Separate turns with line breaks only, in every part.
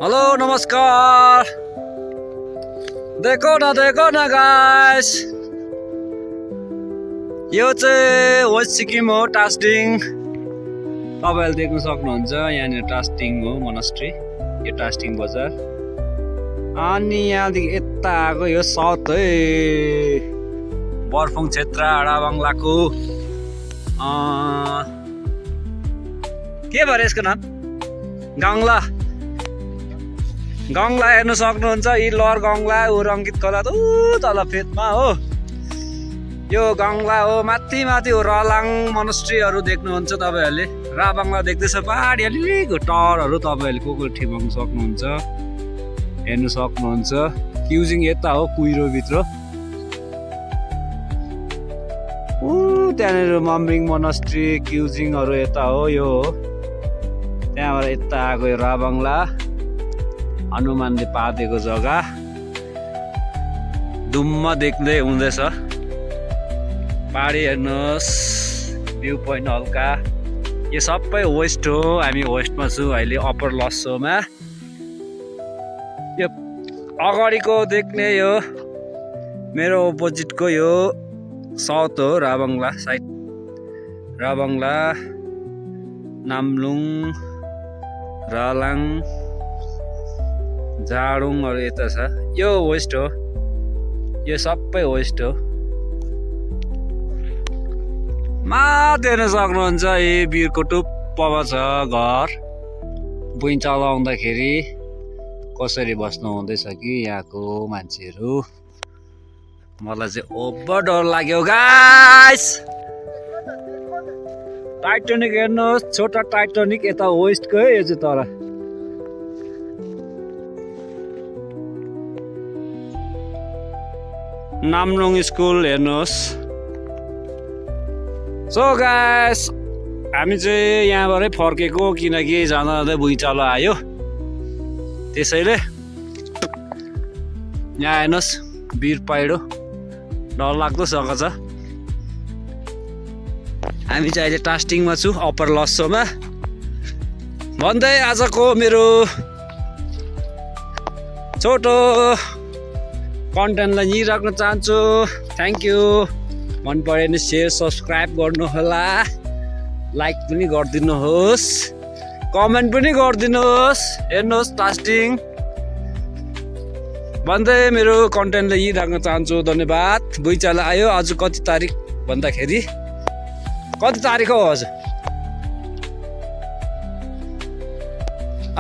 Hello नमस्कार। देखो न गाइस, यो चाहिँ वेस्ट सिक्किम हो, टास्टिङ। तपाईहरुले देख्न सक्नुहुन्छ यहाँनिर टास्टिङ हो मोनास्ट्री, यो टास्टिङ बजार। अनि यहाँदेखि यता आएको यो साउथ है, बर्फुङ क्षेत्र आडाबाङ्लाको के भरे यसको नाम, गङ्ला हेर्नु सक्नुहुन्छ। यी लर गङ्ला ऊ रङ्गित खोला तल फेदमा हो, यो गङ्ला हो। माथि हो रलाङ मोनास्ट्रीहरू देख्नुहुन्छ तपाईहरुले। राबाङ्ला देख्दैछ पहाडी अलिक टरहरू तपाईहरुले को ठिमाउन सक्नुहुन्छ, हेर्नु सक्नुहुन्छ। क्युजिङ यता हो, कुइरो भित्र। त्यहाँनिर मम्रिङ मोनास्ट्री क्युजिङहरू यता हो, यो हो। त्यहाँबाट यता आएको यो राबाङ्ला, हनुमानले पादेको जग्गा दुम्म देख्दै हुँदैछ। पहाडी हेर्नुहोस्, भ्यू पोइन्ट हल्का। यो सबै वेस्ट हो, हामी वेस्टमा छु अहिले, अप्पर लसोमा। यो अगाडिको देख्ने यो मेरो अपोजिटको यो साउथ हो, राबाङ्ला साइड। राबाङ्ला, नाम्लुङ, रलाङ, झाडुङहरू यता छ। यो वेस्ट हो, यो सबै वेस्ट हो। माथि हेर्न सक्नुहुन्छ, यी बिरको टुप्पोमा छ घर। भुइँचालो आउँदाखेरि कसरी बस्नु हुँदैछ कि यहाँको मान्छेहरू। मलाई चाहिँ ओभर डर लाग्यो गाइस। टाइटानिक हेर्नुहोस्, छोटा टाइटानिक यता वेस्टको है यो चाहिँ। तर नाम्लोङ स्कुल हेर्नुहोस्। सो गाइस, हामी चाहिँ यहाँबाटै फर्केको, किनकि जाँदा भुइँचालो आयो। त्यसैले यहाँ हेर्नुहोस्, वीर पहिरो, डरलाग्दो जग्गा छ। हामी चाहिँ अहिले टास्टिङमा छु, अप्पर लसोमा। भन्दै आजको मेरो छोटो कन्टेन्टलाई यहीँ राख्न चाहन्छु। Thank you. मन पऱ्यो भने सेयर सब्सक्राइब गर्नुहोला, लाइक पनि गरिदिनुहोस्, कमेन्ट पनि गरिदिनुहोस्। हेर्नुहोस् टास्टिङ भन्दै मेरो कन्टेन्टलाई यहीँ राख्न चाहन्छु। धन्यवाद। भुइँचालो आयो। आज कति तारिक भन्दाखेरि, कति तारिक हो आज?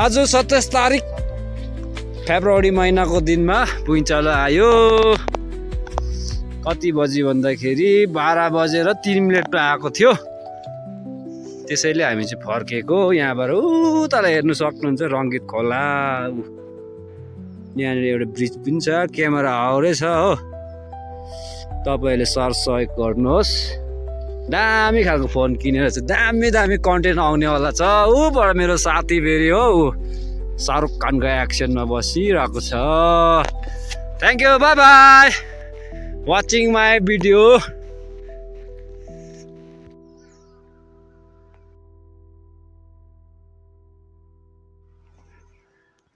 आज 27 तारिक फेब्रुअरी महिनाको दिनमा भुइँचालो आयो। कति बजी भन्दाखेरि 12 बजेर 3 मिनटमा आएको थियो। त्यसैले हामी चाहिँ फर्केको यहाँबाट। तल हेर्नु सक्नुहुन्छ रङ्गित खोला, यहाँनिर एउटा ब्रिज पनि छ, क्यामेरा हाउडै छ हो। तपाईँहरूले सहयोग गर्नुहोस्। दामी खालको फोन किनेर चाहिँ दामी कन्टेन्ट आउनेवाला छ। ऊबाट मेरो साथी फेरि हो, शाहरुख खानको एक्सनमा बसिरहेको छ। Thank you, by by watching my video.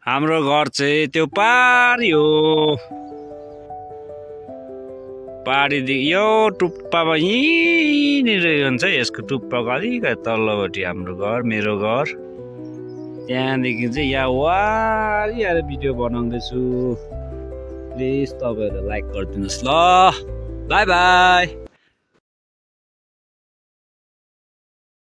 हाम्रो घर चाहिँ त्यो पारी हो, पारीदेखि यो टुप्पामा यहीँनिर हुन्छ। यसको टुप्पाको अलिकति तल्लोपट्टि हाम्रो घर, मेरो घर। त्यहाँदेखि चाहिँ यहाँ वारी आएर भिडियो बनाउँदैछु। प्लिज तपाईँहरूले लाइक गरिदिनुहोस् ल। By by.